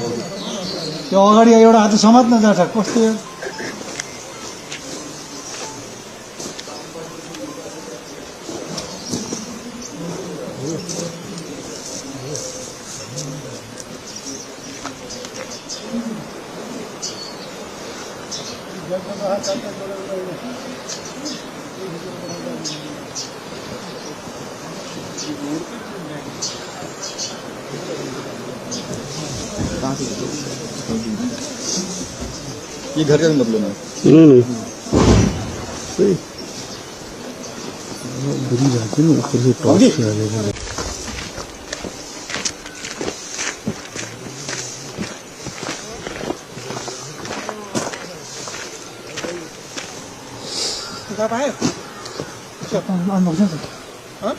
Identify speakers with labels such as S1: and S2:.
S1: त्यो अगाडि एउटा हात समात्न जान्छ कस्तो यो
S2: ये घर का मतलब है
S3: नहीं सही बुरी बात है ना ऊपर से टॉप से आ जाएगा
S1: Gak apa-apa. Siapa? Hah?